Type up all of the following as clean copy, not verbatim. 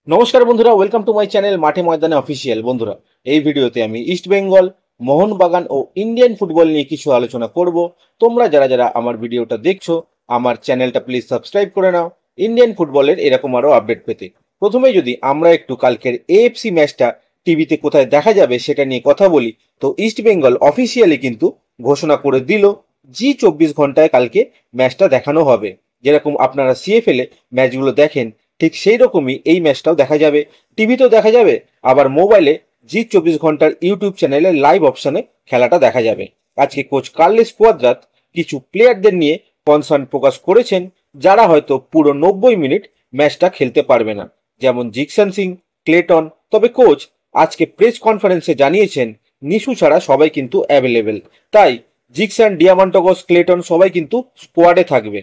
নমস্কার বন্ধুরা, welcome to my channel মাঠে ময়দানে অফিসিয়াল। বন্ধুরা, এই ভিডিওতে আমি ইস্ট বেঙ্গল, মোহনবাগান ও ইন্ডিয়ান ফুটবল নিয়ে কিছু আলোচনা করব। তোমরা যারা যারা আমার ভিডিওটা দেখছো, আমার চ্যানেলটা প্লিজ সাবস্ক্রাইব করে নাও ইন্ডিয়ান ফুটবলের এরকম আরও আপডেট পেতে। প্রথমে যদি আমরা একটু কালকের এএফসি ম্যাচটা টিভিতে কোথায় দেখা যাবে সেটা নিয়ে কথা বলি, তো ইস্ট বেঙ্গল অফিসিয়ালি কিন্তু ঘোষণা করে দিল জি 24 ঘন্টায় কালকে ম্যাচটা দেখানো হবে। যেরকম আপনারা সিএফএল এ ম্যাচগুলো দেখেন, ঠিক সেই রকমই এই ম্যাচটাও দেখা যাবে, টিভিতেও দেখা যাবে, আবার মোবাইলে জি 24 ঘন্টার ইউটিউব চ্যানেলে লাইভ অপশনে খেলাটা দেখা যাবে। আজকে কোচ কার্লোস কোয়াদ্রাত কিছু প্লেয়ারদের নিয়ে কনসার্ন প্রকাশ করেছেন, যারা হয়তো পুরো 90 মিনিট ম্যাচটা খেলতে পারবে না, যেমন জিকসন সিং, ক্লেটন। তবে কোচ আজকে প্রেস কনফারেন্সে জানিয়েছেন নিশু ছাড়া সবাই কিন্তু অ্যাভেলেবেল, তাই জিকসন, ডিয়ামান্টোগস, ক্লেটন সবাই কিন্তু স্কোয়াডে থাকবে।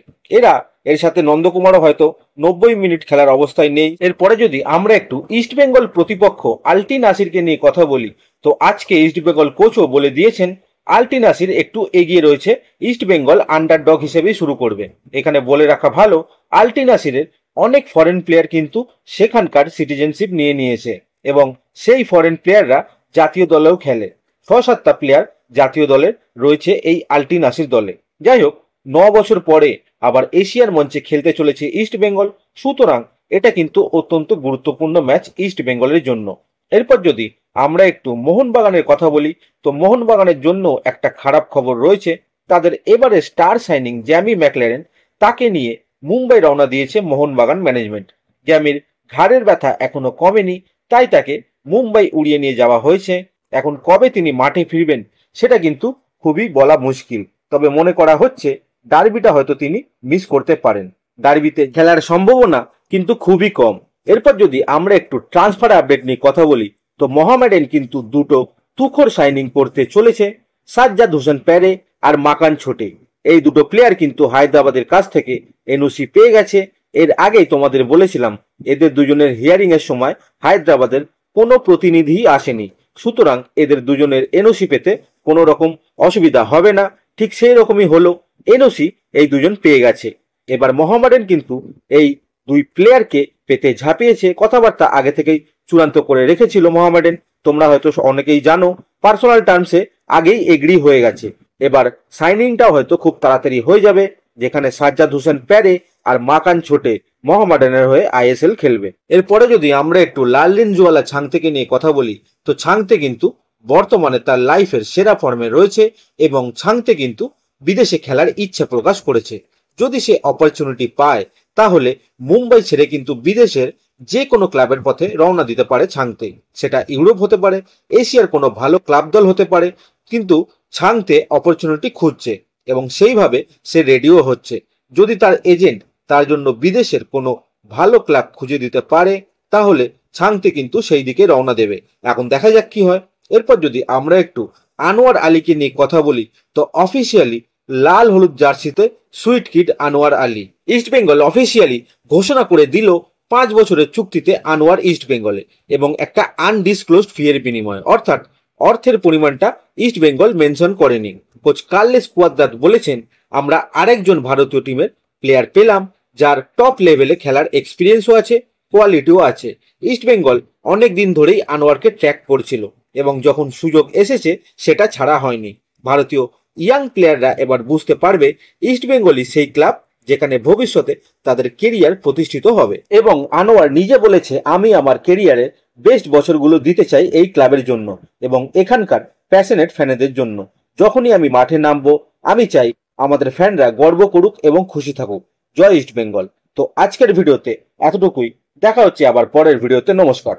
এর সাথে নন্দকুমারও হয়তো 90 মিনিট খেলার অবস্থায় নেই। এরপরে যদি আমরা একটু ইস্ট বেঙ্গল প্রতিপক্ষ আলটি নাসিরকে নিয়ে কথা বলি, তো আজকে ইস্ট বেঙ্গল কোচও বলে দিয়েছেন আলটি নাসির একটু এগিয়ে রয়েছে, ইস্ট বেঙ্গল আন্ডারডগ হিসেবেই শুরু করবে। এখানে বলে রাখা ভালো, আলটি নাসিরের অনেক ফরেন প্লেয়ার কিন্তু সেখানকার সিটিজেনশিপ নিয়ে নিয়েছে এবং সেই ফরেন প্লেয়াররা জাতীয় দলেও খেলে। 6-7টা প্লেয়ার জাতীয় দলের রয়েছে এই আলটি নাসির দলে। যাই হোক, 9 বছর পরে আবার এশিয়ার মঞ্চে খেলতে চলেছে ইস্ট বেঙ্গল, সুতরাং এটা কিন্তু অত্যন্ত গুরুত্বপূর্ণ ম্যাচ ইস্ট বেঙ্গলের জন্য। এরপর যদি আমরা একটু মোহনবাগানের কথা বলি, তো মোহনবাগানের জন্য একটা খারাপ খবর রয়েছে। তাদের এবারে স্টার সাইনিং জ্যামি ম্যাকলারেন, তাকে নিয়ে মুম্বাই রওনা দিয়েছে মোহনবাগান ম্যানেজমেন্ট। জ্যামির ঘাড়ের ব্যথা এখনো কমেনি, তাই তাকে মুম্বাই উড়িয়ে নিয়ে যাওয়া হয়েছে। এখন কবে তিনি মাঠে ফিরবেন সেটা কিন্তু খুবই বলা মুশকিল, তবে মনে করা হচ্ছে ডার্বিটা হয়তো তিনি মিস করতে পারেন। ডার্বিতে খেলার সম্ভাবনা কিন্তু খুবই কম। এরপর যদি আমরা একটু ট্রান্সফার আপডেট নিয়ে কথা বলি, তো মোহামেডান কিন্তু দুটো তুখোর সাইনিং করতে চলেছে, সাজ্জাদ হোসেন প্যারে আর মাকান ছোটে। এই দুটো প্লেয়ার কিন্তু হায়দ্রাবাদের কাছ থেকে এনওসি পেয়ে গেছে। এর আগেই তোমাদের বলেছিলাম এদের দুজনের হিয়ারিং এর সময় হায়দ্রাবাদের কোনো প্রতিনিধি আসেনি, সুতরাং এদের দুজনের এনওসি পেতে কোনো রকম অসুবিধা হবে না। ঠিক সেই রকমই হলো, এনওসি এই দুজন পেয়ে গেছে। এবার মোহামেডান কিন্তু এই দুই প্লেয়ারকে পেতে ঝাঁপিয়েছে, কথাবার্তা আগে থেকেই চূড়ান্ত করে রেখেছিল মোহামেডান। তোমরা হয়তো অনেকেই জানো, পার্সোনাল টার্মসে আগেই এগ্রি হয়ে গেছে। এবার সাইনিংটাও হয়তো খুব তাড়াতাড়ি হয়ে যাবে, যেখানে সাজ্জাদ হোসেন প্যারে আর মাকান ছোটে মোহামেডানের হয়ে আইএসএল খেলবে। এরপরে যদি আমরা একটু লালরিনজওয়ালা ছাংতেকে নিয়ে কথা বলি, তো ছাংতে কিন্তু বর্তমানে তার লাইফের সেরা ফর্মে রয়েছে এবং ছাংতে কিন্তু বিদেশে খেলার ইচ্ছা প্রকাশ করেছে। যদি সে অপরচুনিটি পায় তাহলে মুম্বাই ছেড়ে কিন্তু বিদেশের যে কোনো ক্লাবের পথে রওনা দিতে পারে ছাংতে। সেটা ইউরোপ হতে পারে, এশিয়ার কোনো ভালো ক্লাব দল হতে পারে, কিন্তু ছাংতে অপরচুনিটি খুঁজছে এবং সেইভাবে সে রেডিও হচ্ছে। যদি তার এজেন্ট তার জন্য বিদেশের কোনো ভালো ক্লাব খুঁজে দিতে পারে তাহলে ছাংতে কিন্তু সেই দিকে রওনা দেবে। এখন দেখা যাক কি হয়। এরপর যদি আমরা একটু আনোয়ার আলীকে নিয়ে কথা বলি, তো অফিসিয়ালি লাল হলুদ জার্সিতে sweet kid Anwar Ali. East Bengal officially ঘোষণা করে দিল 5 বছরের চুক্তিতে আনোয়ার ইস্ট বেঙ্গলে এবং একটা আনডিসক্লোজড ফি এর বিনিময়ে, অর্থাৎ অর্থের পরিমাণটা ইস্ট বেঙ্গল মেনশন করেনি। কোচ কার্লোস কোয়াদ্রাত বলেছেন, আমরা আরেকজন ভারতীয় টিমের প্লেয়ার পেলাম যার টপ লেভেলে খেলার এক্সপিরিয়েন্সও আছে, কোয়ালিটিও আছে। ইস্ট বেঙ্গল অনেক দিন ধরেই আনোয়ারকে ট্র্যাক করছিল এবং যখন সুযোগ এসেছে সেটা ছাড়া হয়নি। ভারতীয় ইয়াং প্লেয়াররা এবার বুঝতে পারবে ইস্ট বেঙ্গলই সেই ক্লাব যেখানে ভবিষ্যতে তাদের কেরিয়ার প্রতিষ্ঠিত হবে। এবং আনোয়ার নিজে বলেছে, আমি আমার কেরিয়ারের বেস্ট বছরগুলো দিতে চাই এই ক্লাবের জন্য এবং এখানকার প্যাশনেট ফ্যানেদের জন্য। যখনই আমি মাঠে নামবো আমি চাই আমাদের ফ্যানরা গর্ব করুক এবং খুশি থাকুক। জয় ইস্ট বেঙ্গল। তো আজকের ভিডিওতে এতটুকুই, দেখা হচ্ছে আবার পরের ভিডিওতে। নমস্কার।